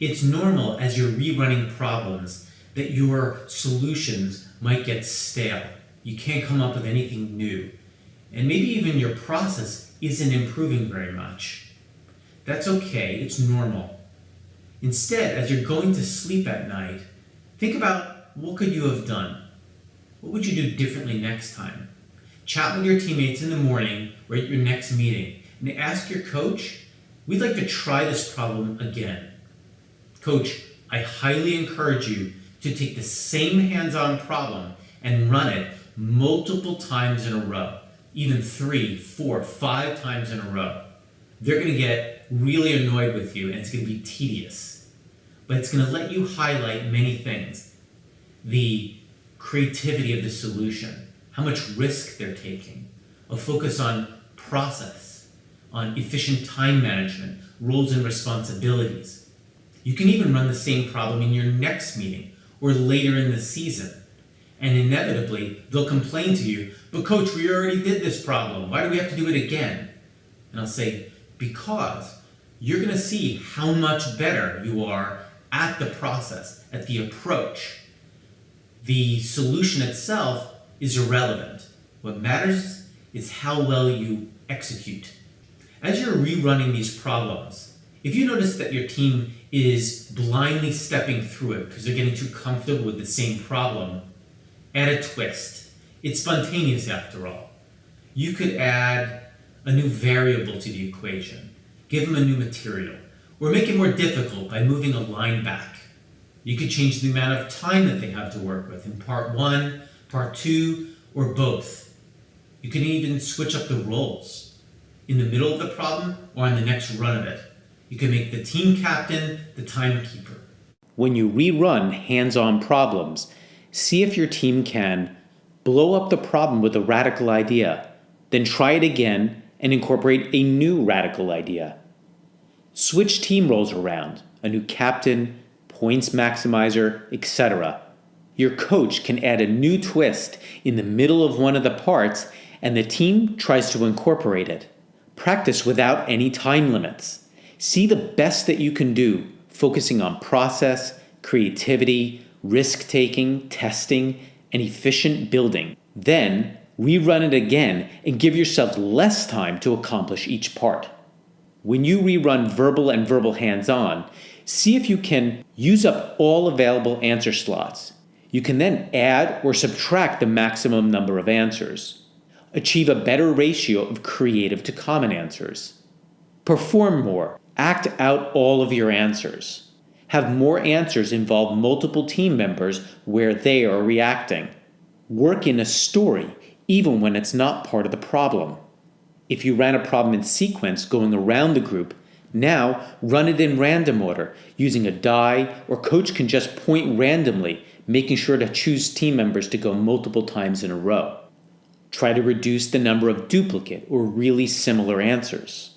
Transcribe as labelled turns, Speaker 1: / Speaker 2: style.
Speaker 1: It's normal as you're rerunning problems that your solutions might get stale. You can't come up with anything new. And maybe even your process isn't improving very much. That's okay, it's normal. Instead, as you're going to sleep at night, think about what could you have done? What would you do differently next time? Chat with your teammates in the morning or at your next meeting and ask your coach, we'd like to try this problem again. Coach, I highly encourage you to take the same hands-on problem and run it multiple times in a row, even 3, 4, 5 times in a row. They're going to get really annoyed with you and it's going to be tedious. But it's going to let you highlight many things. The creativity of the solution, how much risk they're taking, a focus on process, on efficient time management, roles and responsibilities. You can even run the same problem in your next meeting or later in the season. And inevitably, they'll complain to you, but coach, we already did this problem. Why do we have to do it again? And I'll say, because you're going to see how much better you are at the process, at the approach. The solution itself is irrelevant. What matters is how well you execute. As you're rerunning these problems, if you notice that your team is blindly stepping through it because they're getting too comfortable with the same problem, add a twist. It's spontaneous after all. You could add a new variable to the equation, give them a new material, or make it more difficult by moving a line back. You could change the amount of time that they have to work with in part 1, part 2, or both. You can even switch up the roles in the middle of the problem or on the next run of it. You can make the team captain the timekeeper.
Speaker 2: When you rerun hands-on problems, see if your team can blow up the problem with a radical idea, then try it again and incorporate a new radical idea. Switch team roles around, a new captain, points maximizer, etc. Your coach can add a new twist in the middle of one of the parts and the team tries to incorporate it. Practice without any time limits. See the best that you can do, focusing on process, creativity, risk-taking, testing, and efficient building. Then, rerun it again and give yourself less time to accomplish each part. When you rerun verbal and verbal hands-on, see if you can use up all available answer slots. You can then add or subtract the maximum number of answers. Achieve a better ratio of creative to common answers. Perform more. Act out all of your answers. Have more answers involve multiple team members where they are reacting. Work in a story, even when it's not part of the problem. If you ran a problem in sequence going around the group, now run it in random order, using a die, or coach can just point randomly, making sure to choose team members to go multiple times in a row. Try to reduce the number of duplicate or really similar answers.